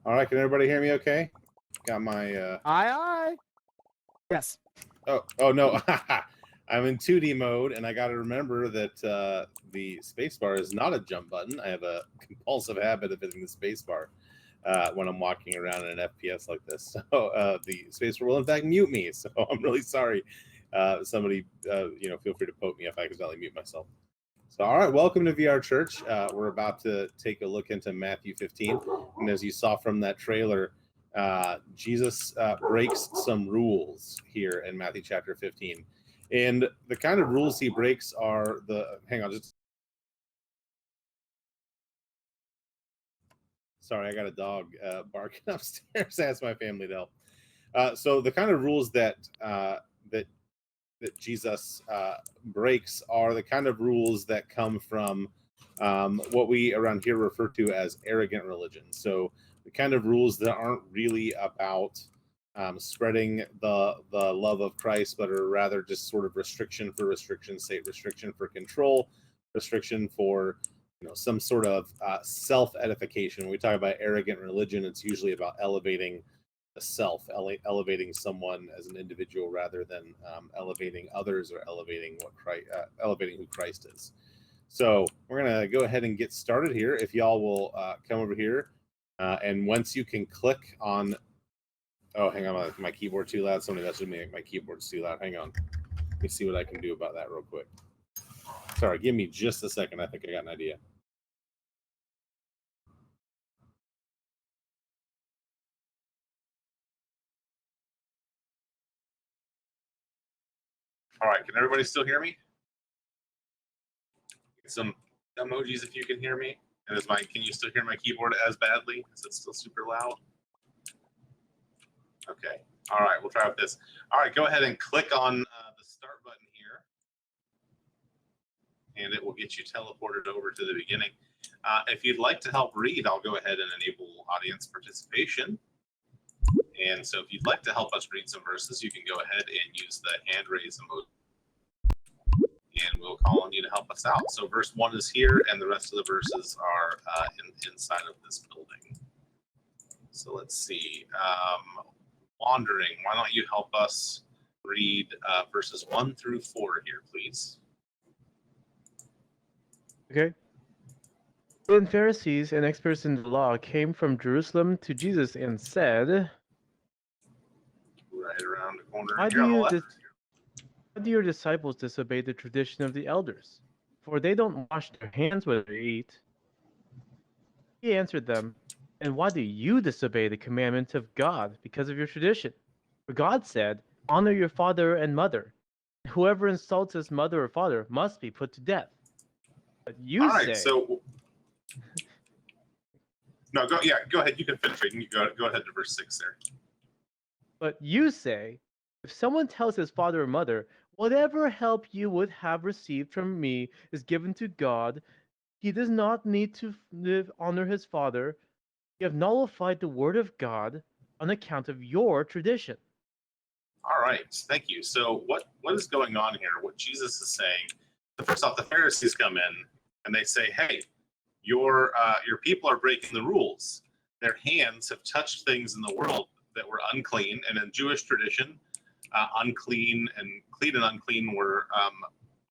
All right, can everybody hear me okay? Got my Aye. Yes. oh no. I'm in 2D mode, and I got to remember that the spacebar is not a jump button. I have a compulsive habit of hitting the spacebar when I'm walking around in an FPS like this. So the spacebar will in fact mute me. So I'm really sorry. Somebody, feel free to poke me if I accidentally mute myself. So, all right, welcome to VR Church. We're about to take a look into Matthew 15. And as you saw from that trailer, Jesus breaks some rules here in Matthew chapter 15. And the kind of rules he breaks are hang on, sorry, I got a dog barking upstairs. Ask my family to help. So the kind of rules that Jesus breaks are the kind of rules that come from what we around here refer to as arrogant religion. So the kind of rules that aren't really about spreading the love of Christ, but are rather just sort of restriction for restriction's sake, restriction for control, restriction for some sort of self-edification. When we talk about arrogant religion, it's usually about elevating the self, elevating someone as an individual rather than elevating others or elevating elevating who Christ is. So we're gonna go ahead and get started here. If y'all will come over here, and once you can click on, oh, hang on, my keyboard too loud. Somebody messaged me, my keyboard's too loud. Hang on, let me see what I can do about that real quick. Sorry, give me just a second. I think I got an idea. All right, can everybody still hear me? Some emojis if you can hear me. And can you still hear my keyboard as badly? Is it still super loud? Okay. All right, we'll try with this. All right, go ahead and click on the start button here, and it will get you teleported over to the beginning. If you'd like to help read, I'll go ahead and enable audience participation. And so if you'd like to help us read some verses, you can go ahead and use the hand raise emoji, and we'll call on you to help us out. So verse 1 is here, and the rest of the verses are inside of this building. So let's see. Wandering, why don't you help us read verses 1 through 4 here, please? Okay. When Pharisees and experts in the law came from Jerusalem to Jesus and said, right around the corner How here on the left. How do your disciples disobey the tradition of the elders? For they don't wash their hands when they eat. He answered them, And why do you disobey the commandments of God because of your tradition? For God said, Honor your father and mother. Whoever insults his mother or father must be put to death. But you say... So... No, go ahead. You can finish it. You go ahead to verse 6 there. But you say, if someone tells his father or mother, whatever help you would have received from me is given to God, he does not need to honor his father. You have nullified the word of God on account of your tradition. All right, thank you. So what is going on here? What Jesus is saying, first off, the Pharisees come in and they say, hey, your people are breaking the rules. Their hands have touched things in the world that were unclean, and in Jewish tradition, unclean and clean and unclean were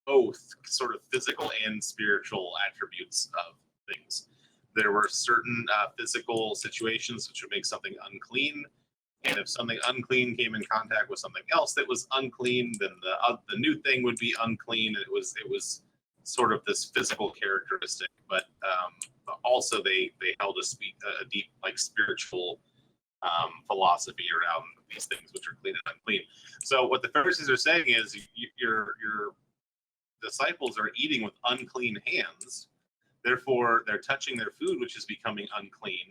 both sort of physical and spiritual attributes of things. There were certain physical situations which would make something unclean, and if something unclean came in contact with something else that was unclean, then the new thing would be unclean. And it was sort of this physical characteristic, but also they held a deep like spiritual philosophy around these things which are clean and unclean. So what the Pharisees are saying is your disciples are eating with unclean hands, therefore they're touching their food which is becoming unclean.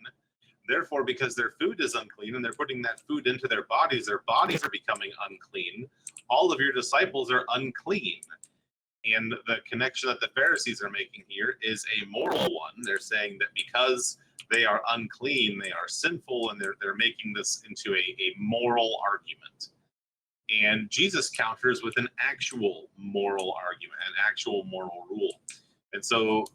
Therefore, because their food is unclean and they're putting that food into their bodies are becoming unclean. All of your disciples are unclean. And the connection that the Pharisees are making here is a moral one. They're saying that because they are unclean, they are sinful, and they're making this into a moral argument. And Jesus counters with an actual moral argument, an actual moral rule. And so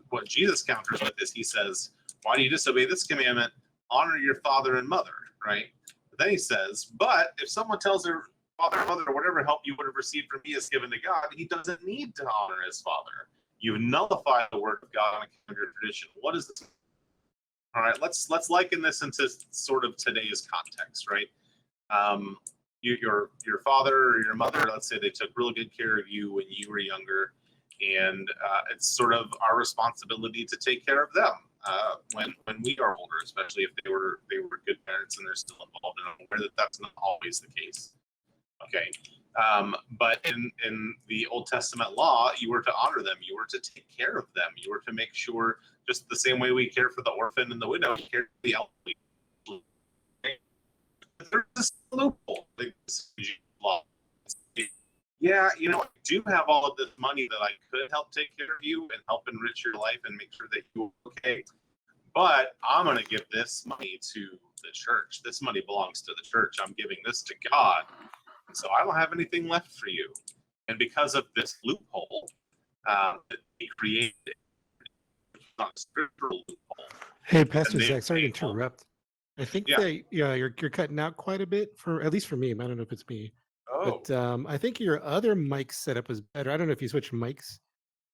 what Jesus counters with is he says, why do you disobey this commandment? honor your father and mother, right? But then he says, but if someone tells their father or mother, whatever help you would have received from me is given to God, he doesn't need to honor his father. You've nullified the word of God on account of your tradition. What is this? All right, let's liken this into sort of today's context, right? Your father or your mother, let's say they took really good care of you when you were younger, and it's sort of our responsibility to take care of them when we are older, especially if they were good parents and they're still involved. And I'm aware that that's not always the case. Okay, but in the Old Testament law, you were to honor them, you were to take care of them, you were to make sure, just the same way we care for the orphan and the widow, we care for the elderly. There's a loophole. Law. Yeah, I do have all of this money that I could help take care of you and help enrich your life and make sure that you're okay. But I'm going to give this money to the church. This money belongs to the church. I'm giving this to God. And so I don't have anything left for you. And because of this loophole that they created, not a spiritual loophole. Hey, Pastor Zach, sorry to interrupt. I think Yeah. you're cutting out quite a bit, at least for me. I don't know if it's me. Oh, But I think your other mic setup was better. I don't know if you switched mics.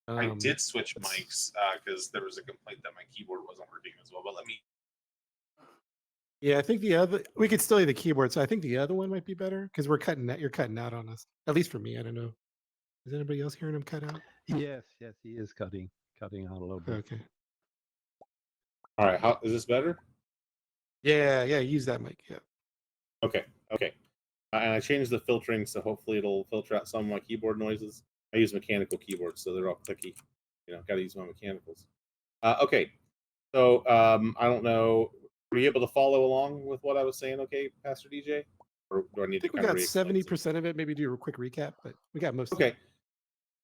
I did switch mics because there was a complaint that my keyboard wasn't working as well. But let me. Yeah, I think we could still hear the keyboard, so I think the other one might be better because you're cutting out on us. At least for me, I don't know. Is anybody else hearing him cut out? Yes, he is cutting out a little bit. Okay. All right, how is this better? Yeah, use that mic. Yeah. Okay. And I changed the filtering, so hopefully it'll filter out some of my keyboard noises. I use mechanical keyboards, so they're all clicky. Got to use my mechanicals. Okay. So I don't know. Were you able to follow along with what I was saying? Okay, Pastor DJ, or do I need to? We got 70% of it. Maybe do a quick recap, but we got most. Okay.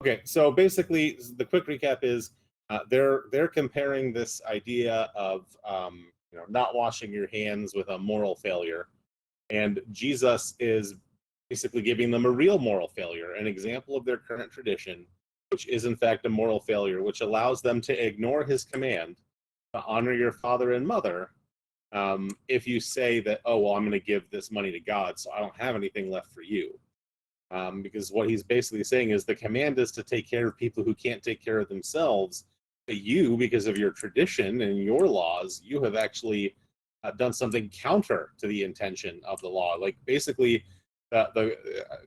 Okay. So basically, the quick recap is they're comparing this idea of not washing your hands with a moral failure. And Jesus is basically giving them a real moral failure, an example of their current tradition, which is in fact a moral failure, which allows them to ignore his command to honor your father and mother. If you say that, oh, well, I'm going to give this money to God, so I don't have anything left for you. Because what he's basically saying is the command is to take care of people who can't take care of themselves. But you, because of your tradition and your laws, you have actually done something counter to the intention of the law. Like basically,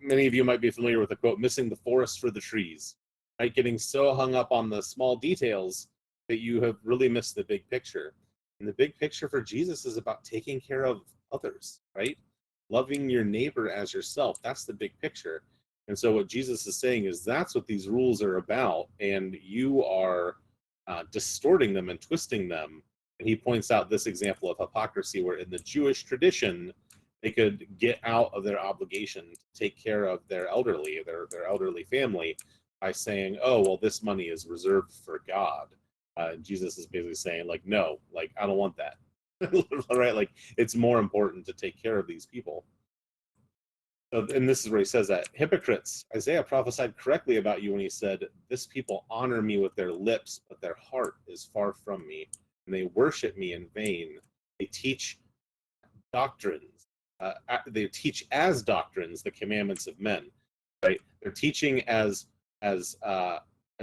many of you might be familiar with the quote, missing the forest for the trees, right? Getting so hung up on the small details that you have really missed the big picture. And the big picture for Jesus is about taking care of others, right? Loving your neighbor as yourself. That's the big picture. And so what Jesus is saying is that's what these rules are about. And you are distorting them and twisting them. And he points out this example of hypocrisy where in the Jewish tradition, they could get out of their obligation to take care of their elderly, their elderly family by saying, oh, well, this money is reserved for God. Jesus is basically saying, like, no, like, I don't want that. Right? Like, it's more important to take care of these people. So, and this is where he says that hypocrites, Isaiah prophesied correctly about you when he said, this people honor me with their lips, but their heart is far from me, and they worship me in vain. They teach doctrines. They teach as doctrines the commandments of men. Right? They're teaching as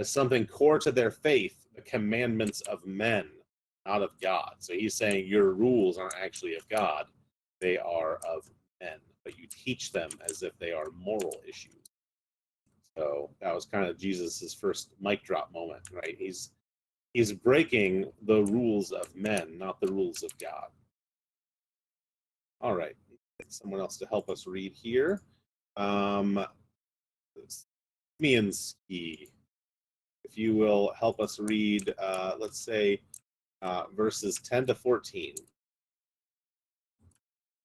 something core to their faith the commandments of men, not of God. So he's saying your rules aren't actually of God; they are of men. But you teach them as if they are moral issues. So that was kind of Jesus's first mic drop moment, right? He's breaking the rules of men, not the rules of God. All right, someone else to help us read here. Miansky, if you will help us read, let's say, verses 10 to 14.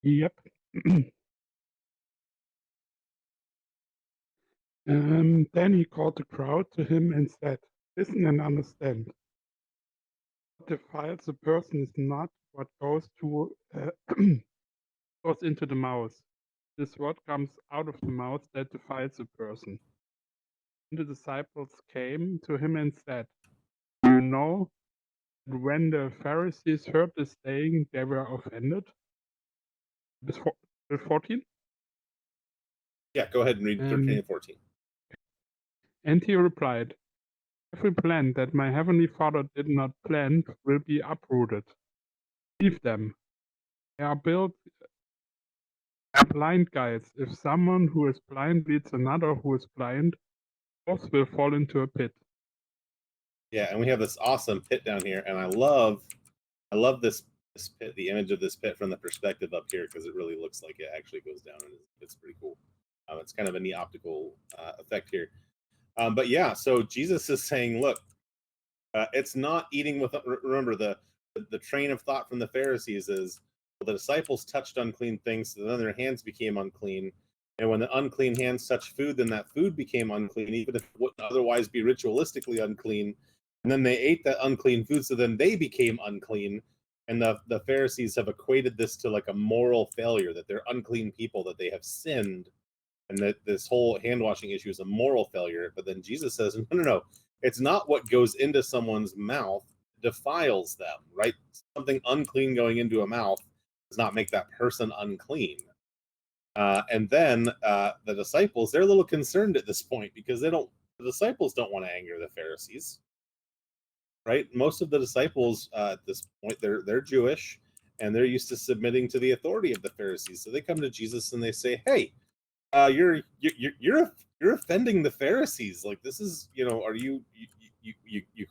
Yep. Then he called the crowd to him and said, listen and understand. What defiles a person is not what goes into the mouth. It is what comes out of the mouth that defiles a person. And the disciples came to him and said, do you know when the Pharisees heard this saying, they were offended. Verse 14. Yeah, go ahead and read 13 and 14. And he replied, every plant that my heavenly Father did not plant will be uprooted. Leave them. They are built are blind guides. If someone who is blind leads another who is blind, both will fall into a pit. Yeah, and we have this awesome pit down here, and I love this pit, the image of this pit from the perspective up here, because it really looks like it actually goes down, and it's pretty cool. It's kind of a neat optical effect here. But yeah, so Jesus is saying, look, it's not eating with. Remember, the train of thought from the Pharisees is, well, the disciples touched unclean things, so then their hands became unclean. And when the unclean hands touched food, then that food became unclean, even if it wouldn't otherwise be ritualistically unclean. And then they ate that unclean food, so then they became unclean. And the Pharisees have equated this to like a moral failure, that they're unclean people, that they have sinned, and that this whole hand washing issue is a moral failure. But then Jesus says, no. It's not what goes into someone's mouth defiles them, right? Something unclean going into a mouth does not make that person unclean. And then the disciples, they're a little concerned at this point, because the disciples don't want to anger the Pharisees, right? Most of the disciples at this point, they're Jewish, and they're used to submitting to the authority of the Pharisees. So they come to Jesus and they say, "Hey, you're offending the Pharisees. Like, this is, are you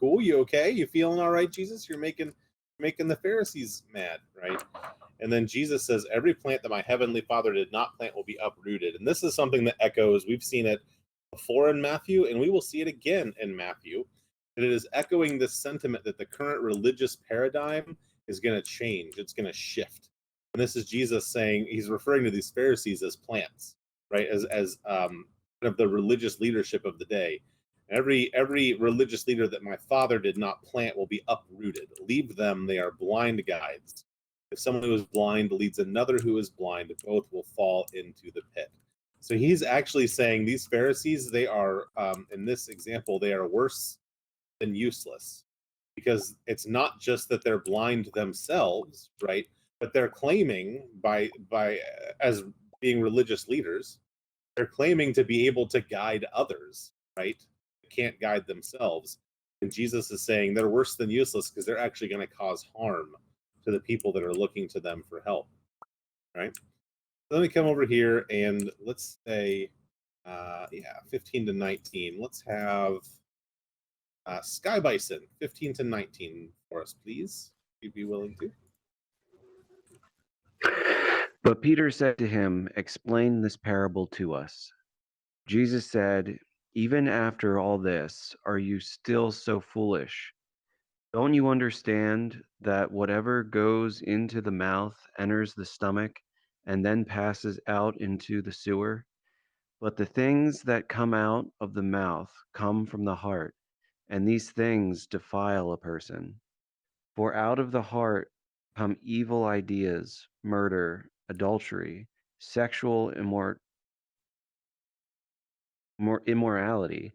cool? You okay? You feeling all right, Jesus? You're making the Pharisees mad, right?" And then Jesus says, every plant that my heavenly Father did not plant will be uprooted. And this is something that echoes, we've seen it before in Matthew, and we will see it again in Matthew. And it is echoing this sentiment that the current religious paradigm is going to change. It's going to shift. And this is Jesus saying, he's referring to these Pharisees as plants, right? As kind of the religious leadership of the day. Every religious leader that my Father did not plant will be uprooted. Leave them, they are blind guides. If someone who is blind leads another who is blind, both will fall into the pit. So he's actually saying these Pharisees, they are, in this example, they are worse than useless, because it's not just that they're blind themselves, right? But they're claiming by as being religious leaders, they're claiming to be able to guide others, right? They can't guide themselves. And Jesus is saying they're worse than useless, because they're actually going to cause harm to the people that are looking to them for help, right? So let me come over here and let's say, 15 to 19. Let's have Sky Bison, 15 to 19 for us, please, if you'd be willing to. But Peter said to him, explain this parable to us. Jesus said, even after all this, are you still so foolish? Don't you understand that whatever goes into the mouth enters the stomach and then passes out into the sewer? But the things that come out of the mouth come from the heart, and these things defile a person. For out of the heart come evil ideas, murder, adultery, sexual immorality,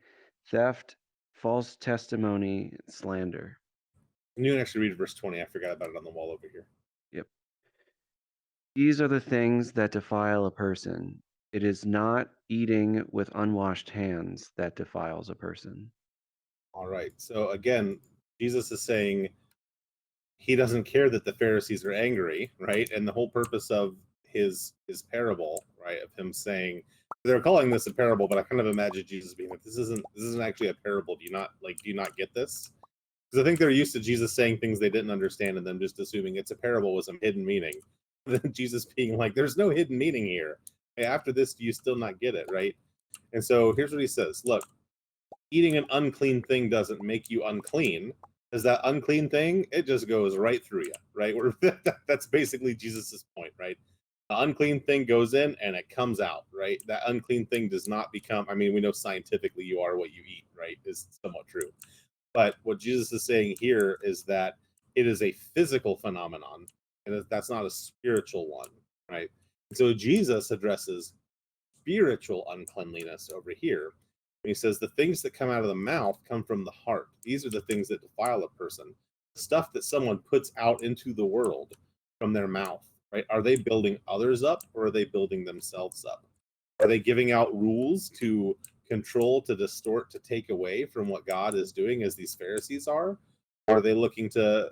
theft, false testimony, slander. And you can actually read verse 20. I forgot about it on the wall over here. Yep. These are the things that defile a person. It is not eating with unwashed hands that defiles a person. All right. So again, Jesus is saying he doesn't care that the Pharisees are angry, right? And the whole purpose of his parable, right, of him saying, they're calling this a parable, but I kind of imagine Jesus being like, this isn't actually a parable. Do you not get this? Because I think they're used to Jesus saying things they didn't understand and them just assuming it's a parable with some hidden meaning. Then Jesus being like, there's no hidden meaning here. Hey, after this, do you still not get it, right? And so here's what he says. Look, eating an unclean thing doesn't make you unclean, because that unclean thing, it just goes right through you, right? That's basically Jesus's point, right? The unclean thing goes in and it comes out, right? That unclean thing does not become, I mean, we know scientifically you are what you eat, right? Is somewhat true. But what Jesus is saying here is that it is a physical phenomenon, and that's not a spiritual one, right? So Jesus addresses spiritual uncleanliness over here. And he says the things that come out of the mouth come from the heart. These are the things that defile a person. stuff that someone puts out into the world from their mouth, right? Are they building others up, or are they building themselves up? Are they giving out rules to control, to distort, to take away from what God is doing, as these Pharisees are? Or are they looking to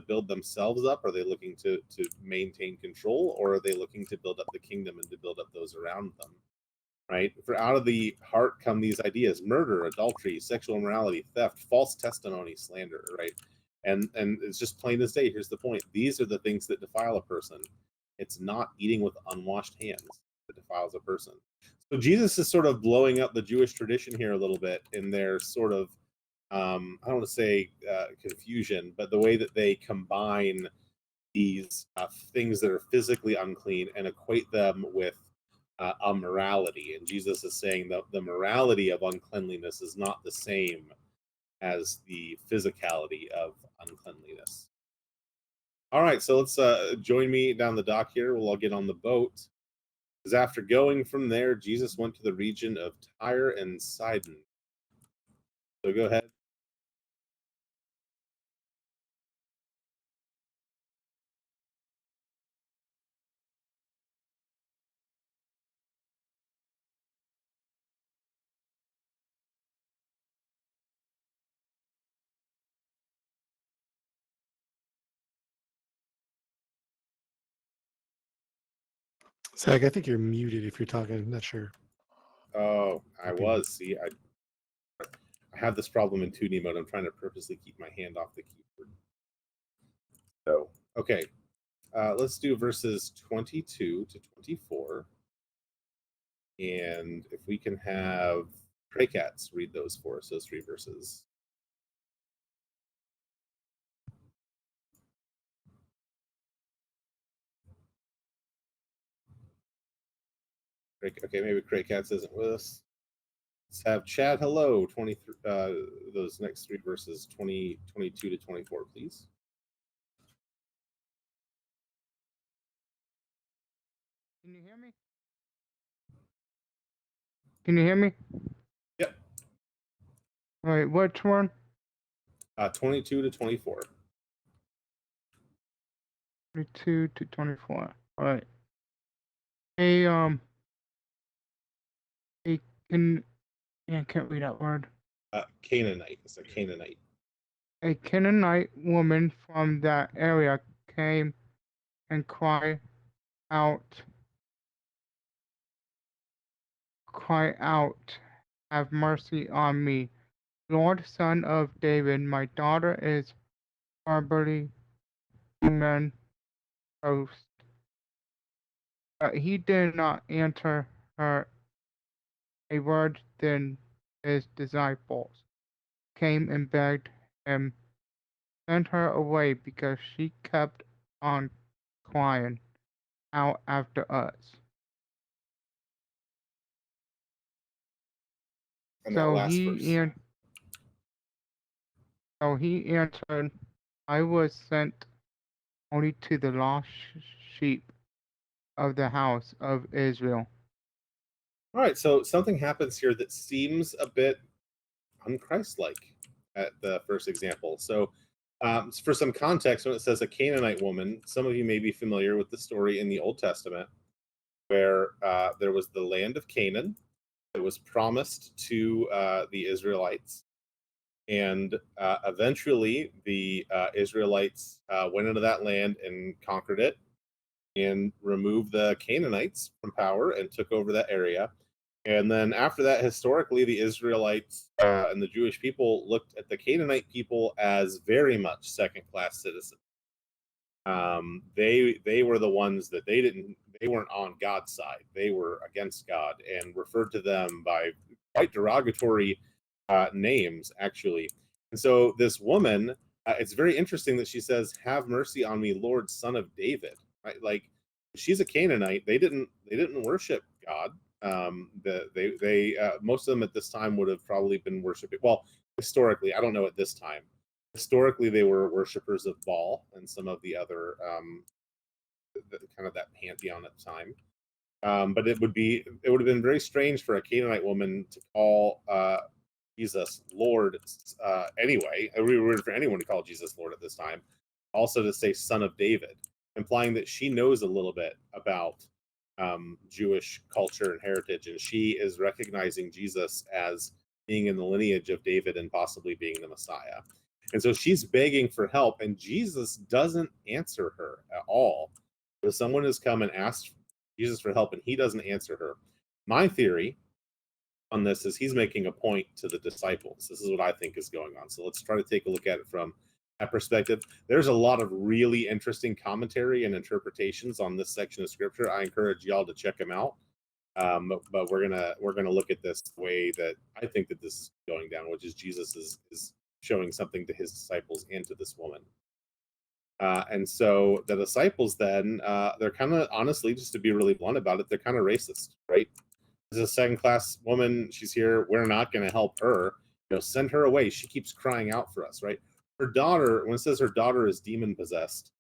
build themselves up? Are they looking to maintain control, or are they looking to build up the kingdom and to build up those around them? Right? For out of the heart come these ideas: murder, adultery, sexual immorality, theft, false testimony, slander, right? And it's just plain as day. Here's the point: these are the things that defile a person. It's not eating with unwashed hands that defiles a person. So Jesus is sort of blowing up the Jewish tradition here a little bit in their sort of I don't want to say confusion, but the way that they combine these things that are physically unclean and equate them with a morality. And Jesus is saying that the morality of uncleanliness is not the same as the physicality of uncleanliness. All right, so let's join me down the dock here. We'll all get on the boat. Because after going from there, Jesus went to the region of Tyre and Sidon. So go ahead. Zach, I think you're muted if you're talking. I'm not sure. Oh, I Copy. was. See, I have this problem in 2D mode. I'm trying to purposely keep my hand off the keyboard. So, okay. Let's do verses 22 to 24. And if we can have Trey Cats read those for us, those 3 verses. Okay, maybe Cray Cats isn't with us. Let's have Chad hello, 23 those next 3 verses, 22 to 24, please. Can you hear me? Can you hear me? Yep. All right, which one? 22 to 24. 22 to 24. All right. A can yeah, I can't read that word. Canaanite. It's a Canaanite. A Canaanite woman from that area came and cried out, have mercy on me, Lord, Son of David. My daughter is horribly demon possessed. But he did not answer her a word. Then his disciples came and begged him, send her away, because she kept on crying out after us. And that last verse. So he answered, I was sent only to the lost sheep of the house of Israel. All right, so something happens here that seems a bit unchristlike at the first example. So, for some context, when it says a Canaanite woman, some of you may be familiar with the story in the Old Testament where there was the land of Canaan that was promised to the Israelites. And eventually, the Israelites went into that land and conquered it and removed the Canaanites from power and took over that area. And then after that, historically, the Israelites and the Jewish people looked at the Canaanite people as very much second-class citizens. They were the ones that they weren't on God's side. They were against God and referred to them by quite derogatory names, actually. And so this woman, it's very interesting that she says, "Have mercy on me, Lord, Son of David." Right? Like, she's a Canaanite. They didn't worship God. They most of them at this time would have probably been worshiping. Well, historically, I don't know at this time. Historically, they were worshippers of Baal and some of the other kind of that pantheon at the time. But it would have been very strange for a Canaanite woman to call Jesus Lord anyway. It would be weird for anyone to call Jesus Lord at this time. Also to say Son of David, implying that she knows a little bit about Jewish culture and heritage, and she is recognizing Jesus as being in the lineage of David and possibly being the Messiah. And so she's begging for help, and Jesus doesn't answer her at all. So someone has come and asked Jesus for help, and he doesn't answer her. My theory on this is he's making a point to the disciples. This is what I think is going on. So let's try to take a look at it from that perspective. There's a lot of really interesting commentary and interpretations on this section of scripture. I encourage y'all to check them out. But we're gonna look at this the way that I think that this is going down, which is Jesus is showing something to his disciples and to this woman. And so the disciples then they're kind of, honestly, just to be really blunt about it, they're kind of racist, right? This is a second class woman. She's here. We're not going to help her. Send her away. She keeps crying out for us, right? Her daughter, when it says her daughter is demon possessed,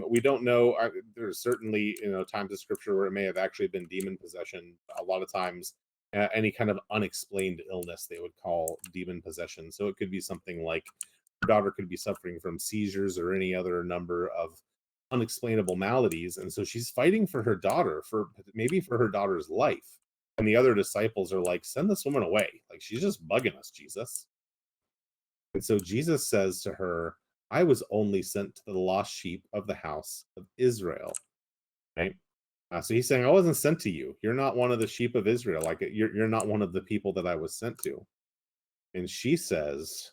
we don't know. There's certainly, times in scripture where it may have actually been demon possession. A lot of times, any kind of unexplained illness they would call demon possession. So it could be something like her daughter could be suffering from seizures or any other number of unexplainable maladies, and so she's fighting for her daughter, maybe for her daughter's life. And the other disciples are like, send this woman away. Like, she's just bugging us, Jesus. And so Jesus says to her, I was only sent to the lost sheep of the house of Israel. Right? So he's saying, I wasn't sent to you. You're not one of the sheep of Israel. Like, you're not one of the people that I was sent to. And she says,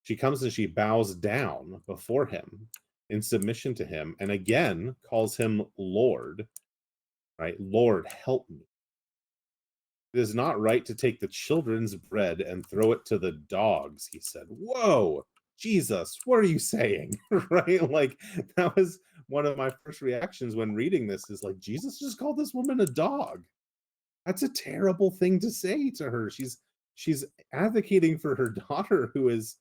she comes and she bows down before him in submission to him, and again calls him Lord. Right? Lord, help me. It is not right to take the children's bread and throw it to the dogs, he said. Whoa, Jesus, what are you saying? Right? Like, that was one of my first reactions when reading this, is like, Jesus just called this woman a dog. That's a terrible thing to say to her. She's advocating for her daughter who is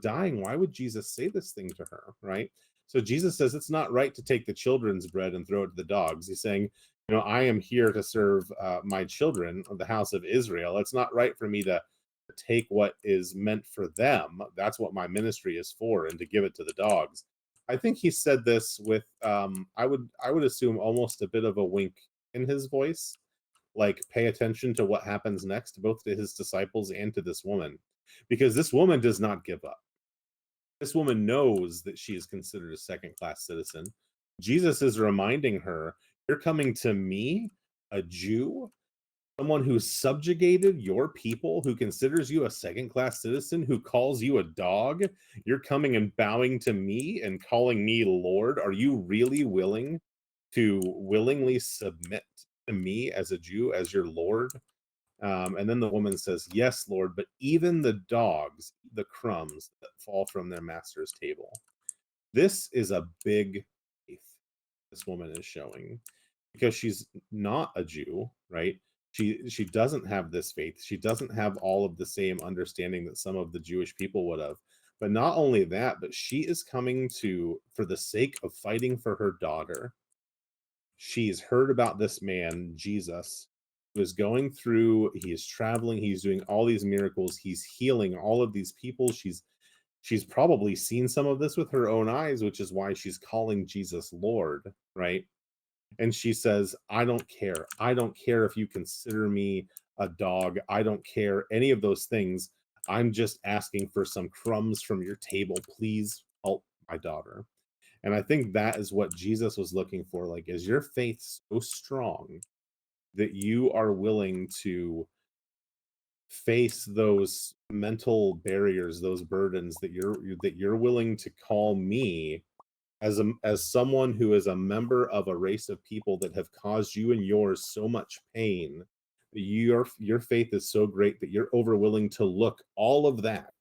dying. Why would Jesus say this thing to her? Right? So Jesus says it's not right to take the children's bread and throw it to the dogs. He's saying, I am here to serve my children of the house of Israel. It's not right for me to take what is meant for them. That's what my ministry is for, and to give it to the dogs. I think he said this with I would assume almost a bit of a wink in his voice, like, pay attention to what happens next, both to his disciples and to this woman, because this woman does not give up. This woman knows that she is considered a second-class citizen. Jesus is reminding her, you're coming to me, a Jew, someone who subjugated your people, who considers you a second-class citizen, who calls you a dog. You're coming and bowing to me and calling me Lord. Are you really willing to willingly submit to me as a Jew, as your Lord? And then the woman says, yes, Lord, but even the dogs, the crumbs that fall from their master's table. This is a big faith this woman is showing, because she's not a Jew, right? She doesn't have this faith. She doesn't have all of the same understanding that some of the Jewish people would have. But not only that, but she is coming for the sake of fighting for her daughter. She's heard about this man, Jesus, who is going through, he is traveling, he's doing all these miracles, he's healing all of these people. She's probably seen some of this with her own eyes, which is why she's calling Jesus Lord, right? And she says, I don't care. I don't care if you consider me a dog. I don't care any of those things. I'm just asking for some crumbs from your table. Please help my daughter. And I think that is what Jesus was looking for. Like, is your faith so strong that you are willing to face those mental barriers, those burdens, that you're willing to call me as someone who is a member of a race of people that have caused you and yours so much pain? Your faith is so great that you're over willing to look all of that.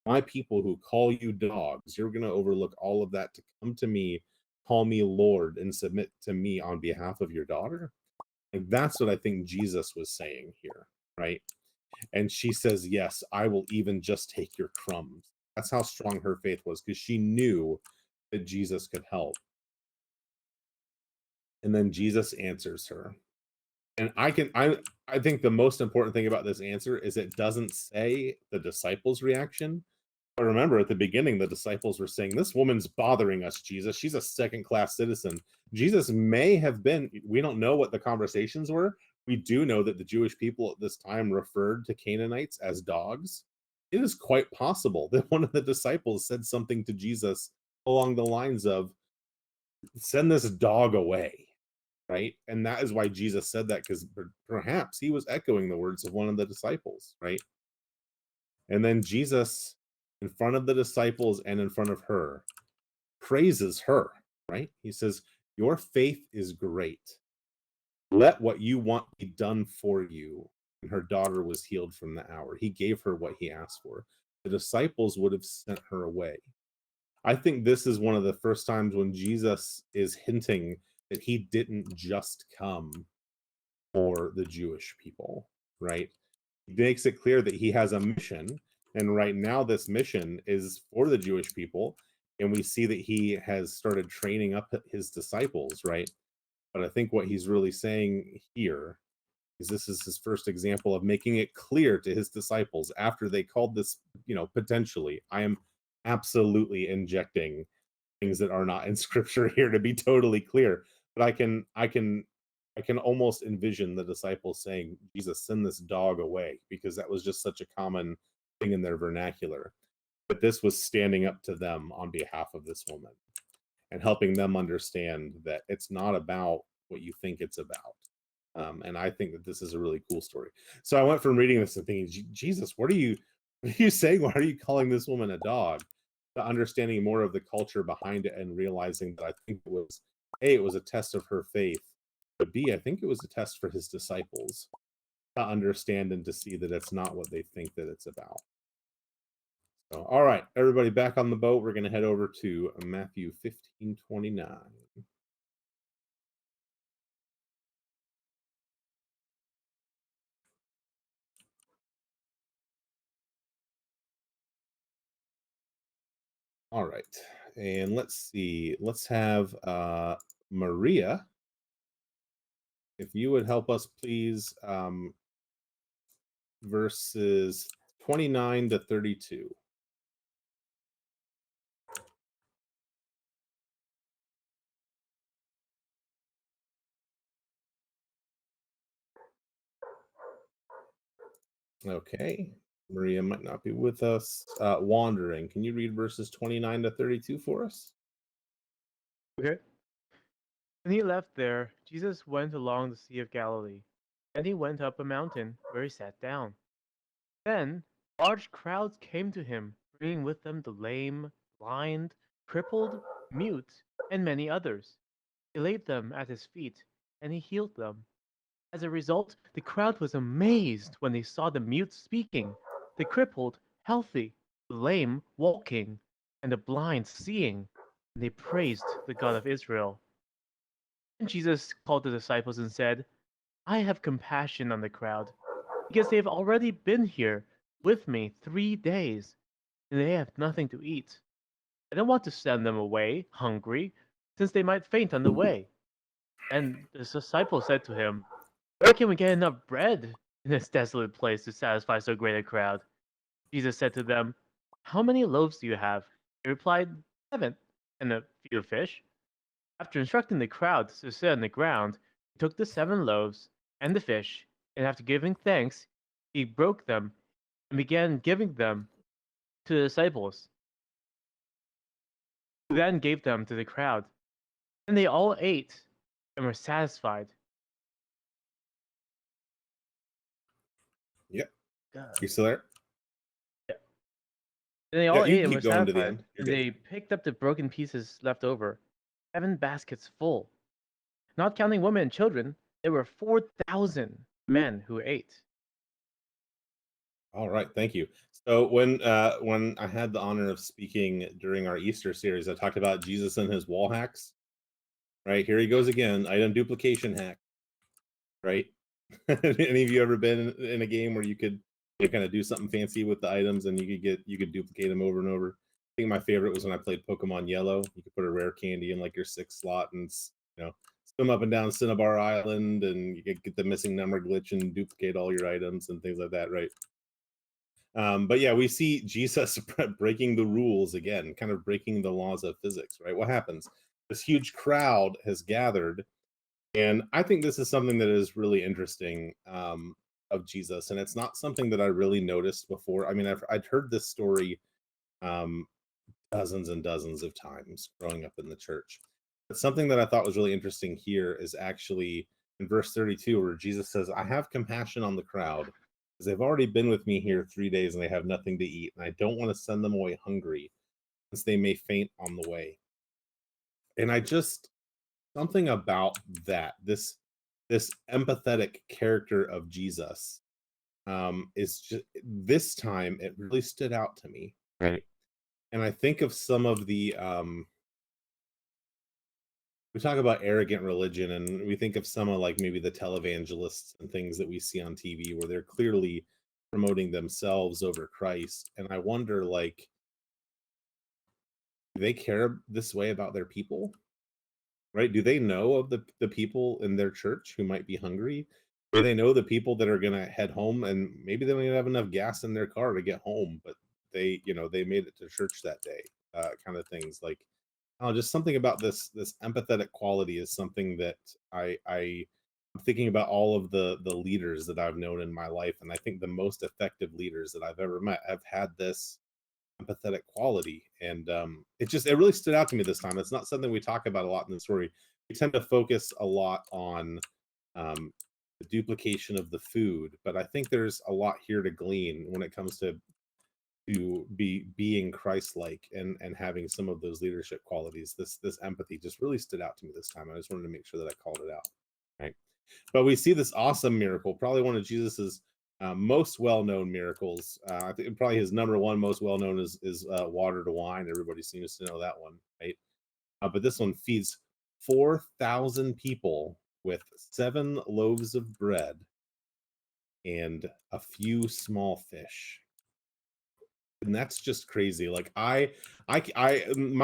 My people who call you dogs, you're going to overlook all of that to come to me, call me Lord, and submit to me on behalf of your daughter. And that's what I think Jesus was saying here, right? And she says, yes, I will even just take your crumbs. That's how strong her faith was, because she knew that Jesus could help. And then Jesus answers her. And I think the most important thing about this answer is it doesn't say the disciples' reaction. But remember, at the beginning, the disciples were saying, "This woman's bothering us, Jesus. She's a second-class citizen." Jesus may have been, we don't know what the conversations were. We do know that the Jewish people at this time referred to Canaanites as dogs. It is quite possible that one of the disciples said something to Jesus along the lines of, "Send this dog away." Right? And that is why Jesus said that, because perhaps he was echoing the words of one of the disciples, right? And then Jesus, in front of the disciples and in front of her, praises her, right? He says, "Your faith is great. Let what you want be done for you." And her daughter was healed from the hour. He gave her what he asked for. The disciples would have sent her away. I think this is one of the first times when Jesus is hinting that he didn't just come for the Jewish people, right? He makes it clear that he has a mission, and right now this mission is for the Jewish people, and we see that he has started training up his disciples, right? But I think what he's really saying here is this is his first example of making it clear to his disciples after they called this, potentially, I am absolutely injecting things that are not in scripture here to be totally clear, but I can almost envision the disciples saying, "Jesus, send this dog away," because that was just such a common thing in their vernacular. But this was standing up to them on behalf of this woman and helping them understand that it's not about what you think it's about. And I think that this is a really cool story. So I went from reading this and thinking, Jesus, what are you saying? Why are you calling this woman a dog? To understanding more of the culture behind it and realizing that I think it was it was a test of her faith, but B, I think it was a test for his disciples to understand and to see that it's not what they think that it's about. So, all right, everybody back on the boat. We're going to head over to Matthew 15:29. All right, and let's see. Let's have Maria, if you would help us, please, verses 29 to 32. Okay, Maria might not be with us. Wandering, can you read verses 29 to 32 for us? Okay. When he left there, Jesus went along the Sea of Galilee, and he went up a mountain where he sat down. Then large crowds came to him, bringing with them the lame, blind, crippled, mute, and many others. He laid them at his feet, and he healed them. As a result, the crowd was amazed when they saw the mute speaking, the crippled healthy, the lame walking, and the blind seeing, and they praised the God of Israel. And Jesus called the disciples and said, I have compassion on the crowd, because they have already been here with me 3 days, and they have nothing to eat. I don't want to send them away hungry, since they might faint on the way. And the disciples said to him, Where can we get enough bread in this desolate place to satisfy so great a crowd? Jesus said to them, How many loaves do you have? They replied, 7, and a few fish. After instructing the crowd to sit on the ground, he took the 7 loaves and the fish, and after giving thanks, he broke them and began giving them to the disciples, who then gave them to the crowd. And they all ate and were satisfied. Yep. God. You still there? And they Yeah, all you ate can and were keep going to the satisfied. end. You're And good. they picked up the broken pieces left over, 7 baskets full. Not counting women and children, there were 4,000 men who ate. All right, thank you. So when I had the honor of speaking during our Easter series, I talked about Jesus and his wall hacks. Right, here he goes again, item duplication hack. Right? Any of you ever been in a game where you could kind of do something fancy with the items and you could duplicate them over and over? I think my favorite was when I played Pokemon Yellow. You could put a rare candy in like your 6th slot and swim up and down Cinnabar Island, and you get the missing number glitch and duplicate all your items and things like that, right? But yeah, we see Jesus breaking the rules again, kind of breaking the laws of physics, right? What happens? This huge crowd has gathered, and I think this is something that is really interesting of Jesus, and it's not something that I really noticed before. I mean, I'd heard this story um, dozens and dozens of times growing up in the church. But something that I thought was really interesting here is actually in verse 32, where Jesus says, I have compassion on the crowd because they've already been with me here 3 days and they have nothing to eat. And I don't want to send them away hungry since they may faint on the way. And I just, something about that, this empathetic character of Jesus is just, this time it really stood out to me. Right. And I think of some of the we talk about arrogant religion, and we think of some of like maybe the televangelists and things that we see on TV where they're clearly promoting themselves over Christ. And I wonder, like, do they care this way about their people? Right? Do they know of the people in their church who might be hungry? Do they know the people that are gonna head home and maybe they don't even have enough gas in their car to get home, but they, you know, they made it to church that day, kind of things. Like, oh, just something about this empathetic quality is something that I'm thinking about all of the leaders that I've known in my life, and I think the most effective leaders that I've ever met have had this empathetic quality, and it really stood out to me this time. It's not something we talk about a lot in the story. We tend to focus a lot on the duplication of the food, but I think there's a lot here to glean when it comes to being Christ-like and having some of those leadership qualities. This empathy just really stood out to me this time. I just wanted to make sure that I called it out. Right. But we see this awesome miracle, probably one of Jesus's most well-known miracles. I think probably his number one most well-known is water to wine. Everybody seems to know that one, right? But this one feeds 4,000 people with 7 loaves of bread and a few small fish. And that's just crazy. Like my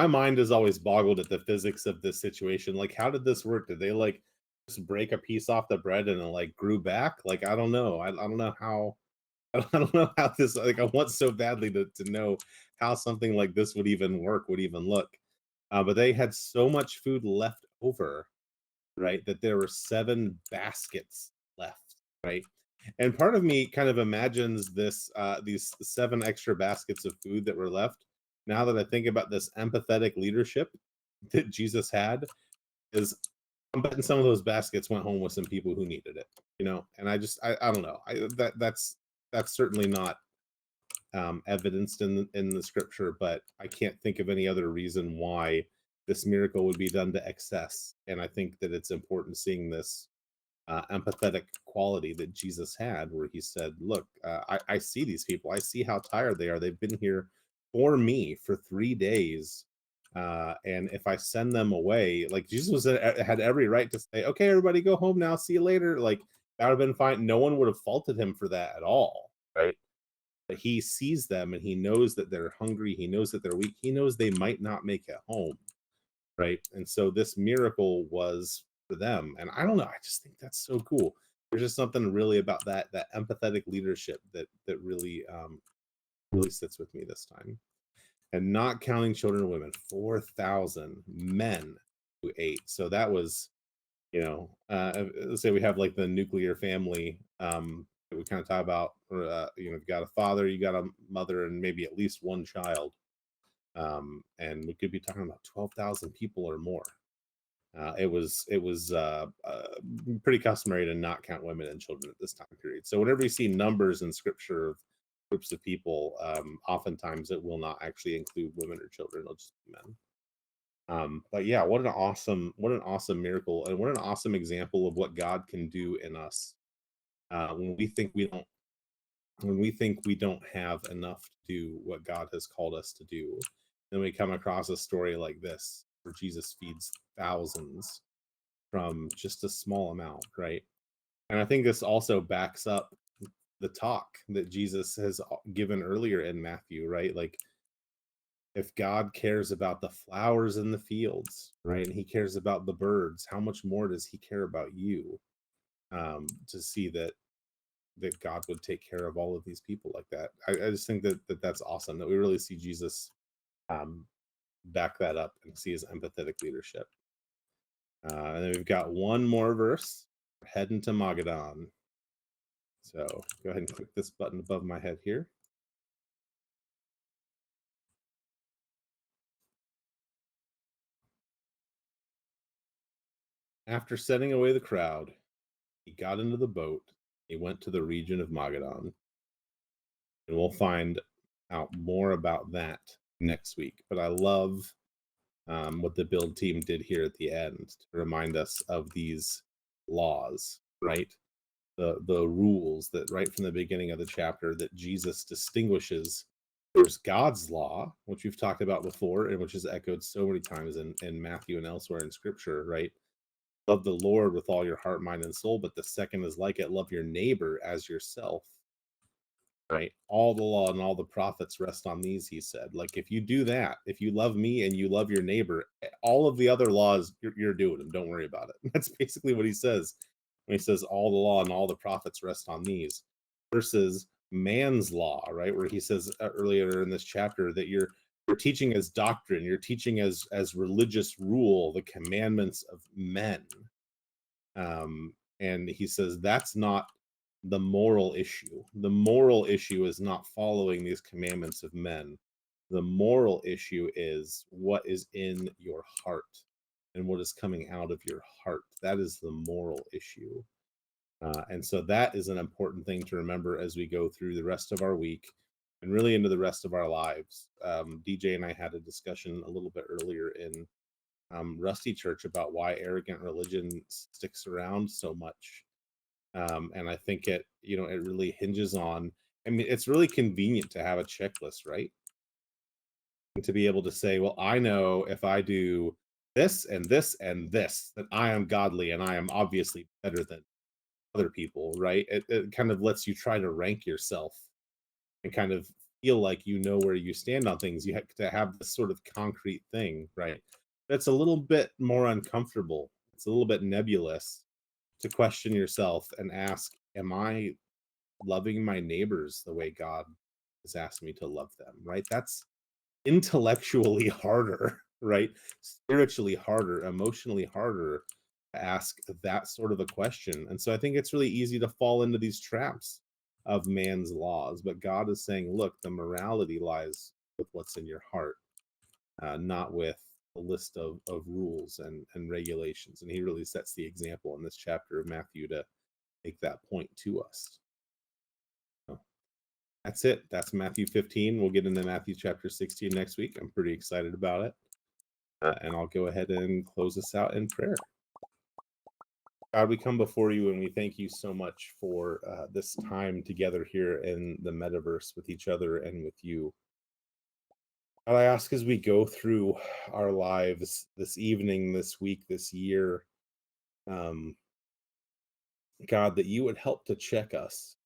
mind is always boggled at the physics of this situation. Like, how did this work? Did they like just break a piece off the bread and it like grew back? Like, I don't know. I don't know how. I don't know how this. Like, I want so badly to know how something like this would even work, would even look. But they had so much food left over, right? That there were 7 baskets left, right? And part of me kind of imagines this these 7 extra baskets of food that were left. Now that I think about this empathetic leadership that Jesus had, is I'm betting some of those baskets went home with some people who needed it, you know. And I don't know. That's certainly not evidenced in the scripture, but I can't think of any other reason why this miracle would be done to excess. And I think that it's important seeing this empathetic quality that Jesus had, where he said, look, I see these people. I see how tired they are. They've been here for me for 3 days. And if I send them away, like Jesus had every right to say, okay, everybody go home now. See you later. Like, that would have been fine. No one would have faulted him for that at all. Right. But he sees them and he knows that they're hungry. He knows that they're weak. He knows they might not make it home. Right. And so this miracle was for them. And I don't know, I just think that's so cool. There's just something really about that empathetic leadership that really really sits with me this time. And not counting children and women, 4,000 men who ate. So that was, you know, let's say we have like the nuclear family that we kind of talk about, you know, you've got a father, you got a mother, and maybe at least one child. And we could be talking about 12,000 people or more. It was pretty customary to not count women and children at this time period. So whenever you see numbers in scripture of groups of people, oftentimes it will not actually include women or children; it'll just be men. But yeah, what an awesome miracle, and what an awesome example of what God can do in us when we think we don't have enough to do what God has called us to do. Then we come across a story like this where Jesus feeds thousands from just a small amount, right? And I think this also backs up the talk that Jesus has given earlier in Matthew, right? Like, if God cares about the flowers in the fields, right, and he cares about the birds, how much more does he care about you? To see that God would take care of all of these people like that. I just think that's awesome, that we really see Jesus back that up and see his empathetic leadership. And then we've got one more verse. We're heading to Magadan. So go ahead and click this button above my head here. After setting away the crowd, he got into the boat. He went to the region of Magadan. And we'll find out more about that next week. But I love what the build team did here at the end to remind us of these laws, right? The rules that right from the beginning of the chapter that Jesus distinguishes. There's God's law, which we've talked about before, and which is echoed so many times in Matthew and elsewhere in Scripture, right? Love the Lord with all your heart, mind, and soul. But the second is like it: love your neighbor as yourself. Right? All the law and all the prophets rest on these, he said. Like, if you do that, if you love me and you love your neighbor, all of the other laws, you're doing them. Don't worry about it. That's basically what he says when he says all the law and all the prophets rest on these, versus man's law, right? Where he says earlier in this chapter that you're teaching as doctrine, you're teaching as religious rule, the commandments of men. And he says that's not the moral issue. The moral issue is not following these commandments of men. The moral issue is what is in your heart and what is coming out of your heart. That is the moral issue. And so that is an important thing to remember as we go through the rest of our week and really into the rest of our lives. DJ and I had a discussion a little bit earlier in Rusty Church about why arrogant religion sticks around so much. And I think it really hinges on, I mean, it's really convenient to have a checklist, right? And to be able to say, well, I know if I do this and this and this, that I am godly and I am obviously better than other people, right? It kind of lets you try to rank yourself and kind of feel like you know where you stand on things. You have to have this sort of concrete thing, right? That's a little bit more uncomfortable. It's a little bit nebulous to question yourself and ask, am I loving my neighbors the way God has asked me to love them, right? That's intellectually harder, right? Spiritually harder, emotionally harder to ask that sort of a question. And so I think it's really easy to fall into these traps of man's laws. But God is saying, look, the morality lies with what's in your heart, not with a list of rules and regulations. And he really sets the example in this chapter of Matthew to make that point to us. So that's it. That's Matthew 15. We'll get into Matthew chapter 16 next week. I'm pretty excited about it. And I'll go ahead and close us out in prayer. God, we come before you and we thank you so much for this time together here in the metaverse with each other and with you. God, I ask as we go through our lives this evening, this week, this year, God, that you would help to check us,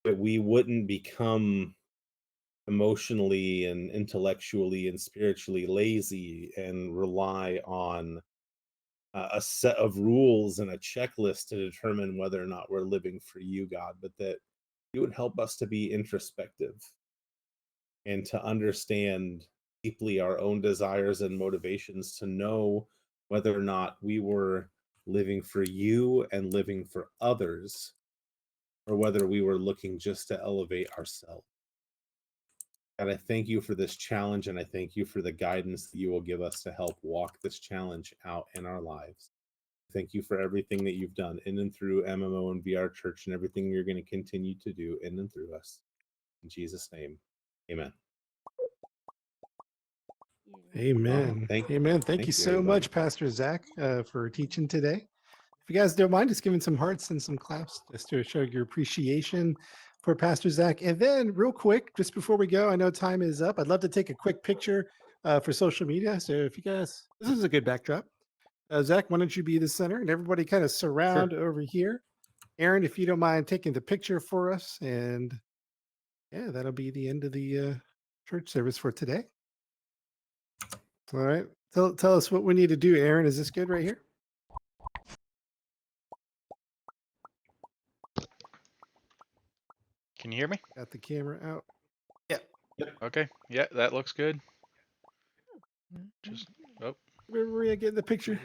that we wouldn't become emotionally and intellectually and spiritually lazy and rely on a set of rules and a checklist to determine whether or not we're living for you, God, but that you would help us to be introspective and to understand deeply our own desires and motivations, to know whether or not we were living for you and living for others, or whether we were looking just to elevate ourselves. And I thank you for this challenge, and I thank you for the guidance that you will give us to help walk this challenge out in our lives. Thank you for everything that you've done in and through MMO and VR Church, and everything you're going to continue to do in and through us. In Jesus' name, amen. Amen. Thank you. Amen. Thank Thank you you, so everybody. much, Pastor Zach, for teaching today. If you guys don't mind, just giving some hearts and some claps just to show your appreciation for Pastor Zach. And then, real quick, just before we go, I know time is up. I'd love to take a quick picture for social media. So, if you guys, this is a good backdrop. Zach, why don't you be the center and everybody kind of surround over here? Aaron, if you don't mind taking the picture for us. And yeah, that'll be the end of the church service for today. All right. Tell us what we need to do, Aaron. Is this good right here? Can you hear me? Got the camera out. Okay. Yeah, that looks good. Just Remember, Maria, get in the picture.